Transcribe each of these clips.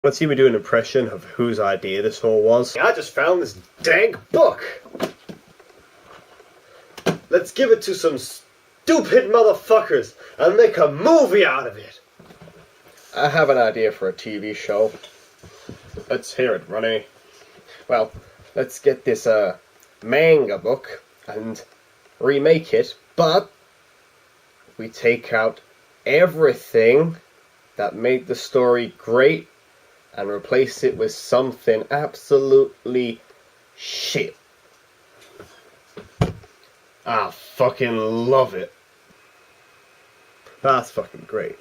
Let's see me do an impression of whose idea this all was. I just found this dank book. Let's give it to some stupid motherfuckers and make a movie out of it. I have an idea for a TV show. Let's hear it, Ronnie. Well, let's get this manga book and remake it, but we take out everything that made the story great and replace it with something absolutely shit. I fucking love it. That's fucking great.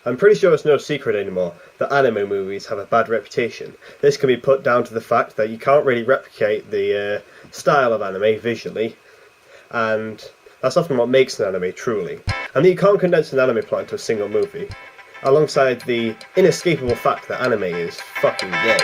I'm pretty sure it's no secret anymore that anime movies have a bad reputation. This can be put down to the fact that you can't really replicate the style of anime visually, and that's often what makes an anime truly. And that you can't condense an anime plot into a single movie, alongside the inescapable fact that anime is fucking gay.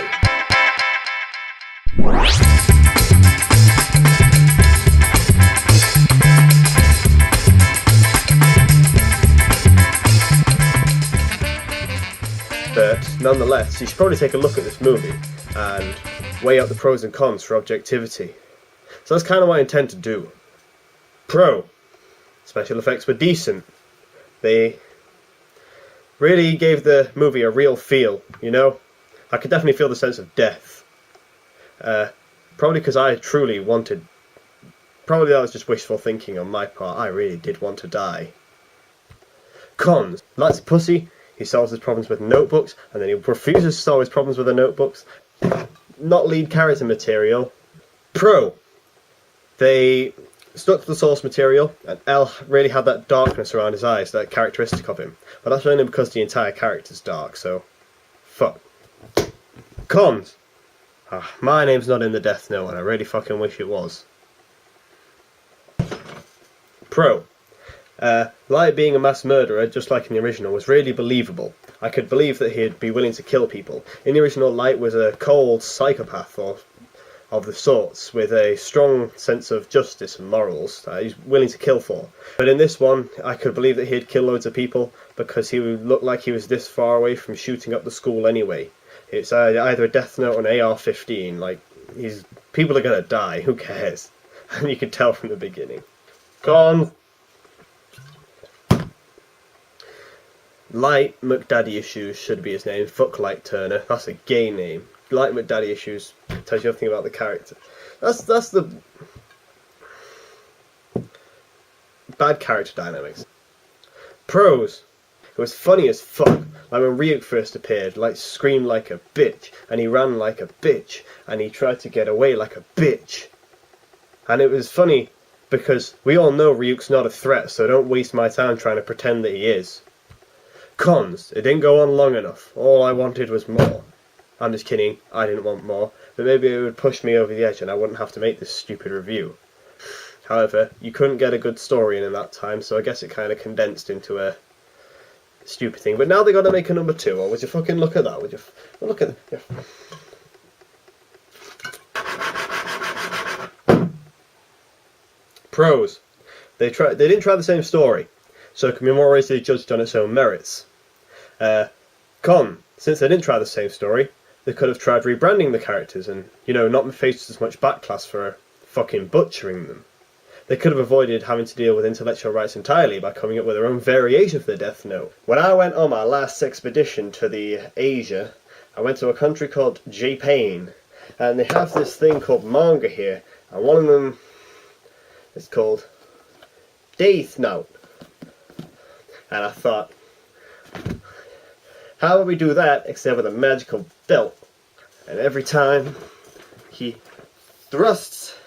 But nonetheless, you should probably take a look at this movie and weigh out the pros and cons for objectivity. So that's kind of what I intend to do. Pro. Special effects were decent. They really gave the movie a real feel, you know? I could definitely feel the sense of death. Probably because I truly wanted... Probably that was just wishful thinking on my part. I really did want to die. Cons. Likes a pussy. He solves his problems with notebooks, and then he refuses to solve his problems with the notebooks. Not lead character material. Pro. They stuck to the source material, and L really had that darkness around his eyes, that characteristic of him. But that's only because the entire character's dark, so... fuck. Cons. My name's not in the Death Note, and I really fucking wish it was. Pro. Light being a mass murderer, just like in the original, was really believable. I could believe that he'd be willing to kill people. In the original, Light was a cold psychopath of the sorts, with a strong sense of justice and morals that he's willing to kill for. But in this one, I could believe that he'd kill loads of people because he would look like he was this far away from shooting up the school anyway. It's either a Death Note or an AR-15. Like, people are gonna die, who cares? And you can tell from the beginning. Cons. Light McDaddy Issues should be his name. Fuck Light Turner. That's a gay name. Light McDaddy Issues tells you nothing about the character. That's the bad character dynamics. Pros. It was funny as fuck. Like when Ryuk first appeared, Light screamed like a bitch, and he ran like a bitch, and he tried to get away like a bitch. And it was funny because we all know Ryuk's not a threat, so don't waste my time trying to pretend that he is. Cons. It didn't go on long enough. All I wanted was more. I'm just kidding, I didn't want more, but maybe it would push me over the edge and I wouldn't have to make this stupid review. However, you couldn't get a good story in that time, so I guess it kind of condensed into a stupid thing. But now they got to make a number 2, or would you fucking look at that? Would you look at the... Pros. They didn't try the same story, so it can be more easily judged on its own merits. Con. Since they didn't try the same story, they could have tried rebranding the characters and, you know, not faced as much backlash for fucking butchering them. They could have avoided having to deal with intellectual rights entirely by coming up with their own variation for the Death Note. When I went on my last expedition to the Asia, I went to a country called Japan, and they have this thing called manga here, and one of them is called Death Note. And I thought, how would we do that except with a magical belt? And every time he thrusts,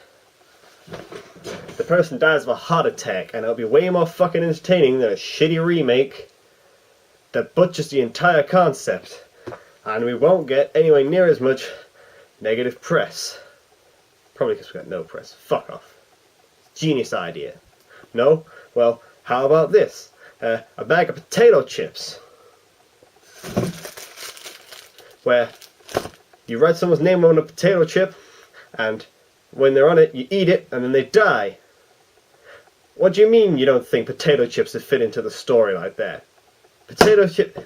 the person dies of a heart attack, and it'll be way more fucking entertaining than a shitty remake that butchers the entire concept, and we won't get anywhere near as much negative press. Probably because we got no press. Fuck off. Genius idea. No? Well, how about this? A bag of potato chips, where you write someone's name on a potato chip, and when they're on it, you eat it, and then they die. What do you mean you don't think potato chips would fit into the story like that? Potato chip...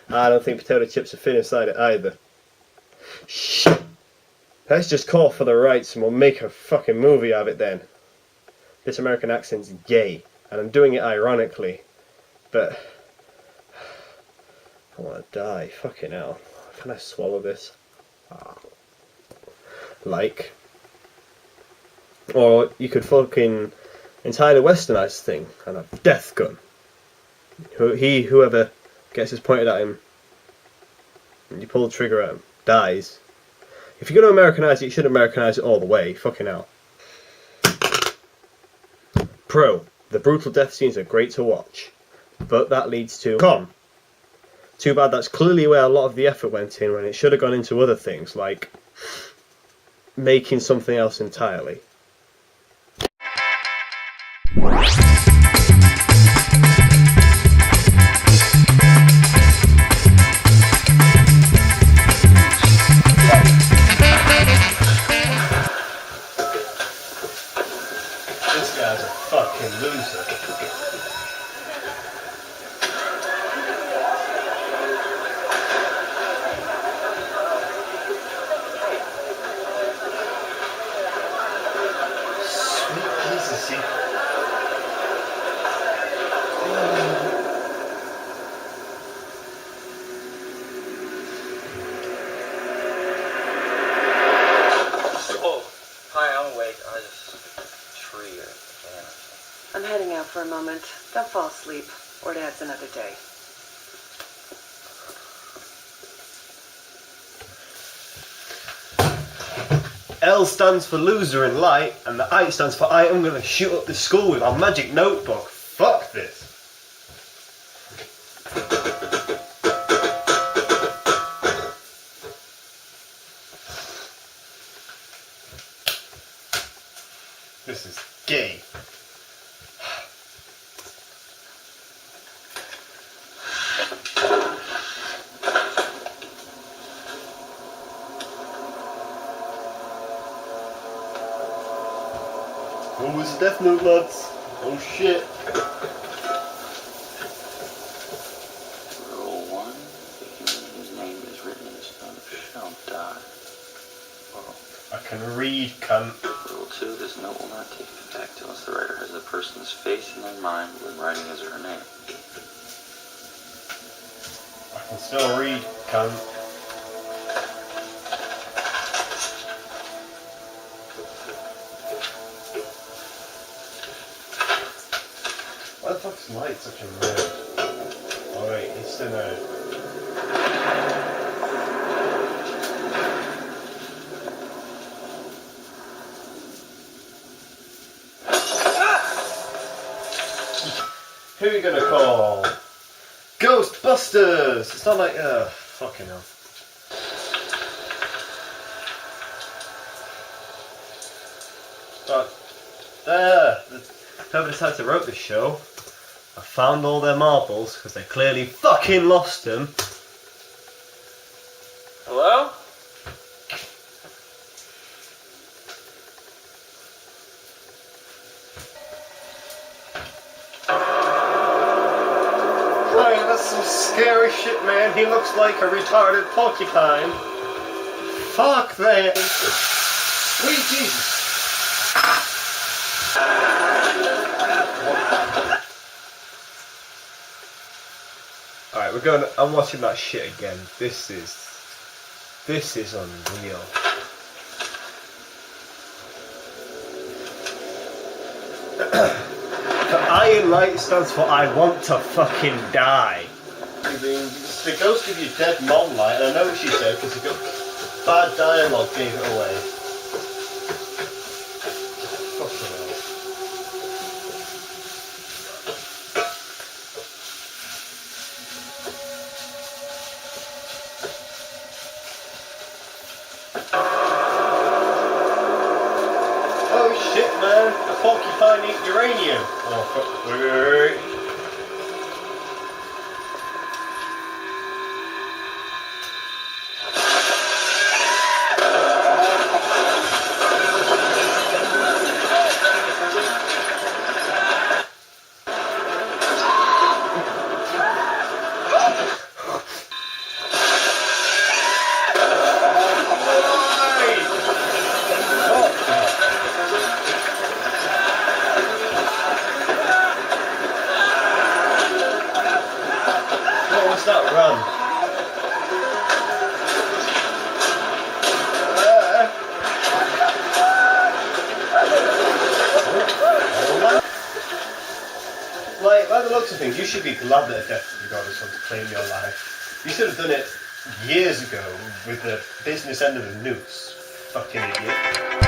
I don't think potato chips would fit inside it either. Shh. Let's just call for the rights and we'll make a fucking movie of it then. This American accent's gay, and I'm doing it ironically, but I want to die. Fucking hell. Can I swallow this? Like. Or you could fucking entirely westernize the thing and a death gun. Whoever gets his pointed at him and you pull the trigger at him dies. If you're going to Americanise it, you should Americanise it all the way. Fucking hell. Pro. The brutal death scenes are great to watch, but that leads to con. Too bad that's clearly where a lot of the effort went in when it should have gone into other things, like making something else entirely. This guy's a fucking loser. Sweet Jesus, he... Oh, hi, I'm awake. I just tree or can. I'm heading out for a moment. Don't fall asleep, or Dad's another day. L stands for loser in light, and the I stands for I'm gonna shoot up the school with my magic notebook. Fuck this. This is gay. Oh, it's Death Note, lads. Oh shit. Rule 1, the human whose name is written in the stone shall die. I can read, cunt. Rule 2, this note will not take effect unless the writer has the person's face in their mind when writing his or her name. I can still read, cunt. Why the fuck's light such a nerd? Oh wait, it's a nerd. Who are you gonna call? Ghostbusters! It's not like, fucking hell. But, there! Whoever decided to write this show, I found all their marbles, because they clearly fucking lost them. Hello? Right, that's some scary shit, man. He looks like a retarded porcupine. Fuck that. Sweet Jesus. Alright, I'm watching that shit again. This is unreal. The iron light stands for I want to fucking die. It's the ghost of your dead mom light, and I know what she said because the bad dialogue gave it away. Fucking hell. Oh shit, man! The porcupine eat uranium! Oh fuck, wait. things, you should be glad that a death god has come to claim your life. You should have done it years ago with the business end of a noose. Fucking idiot.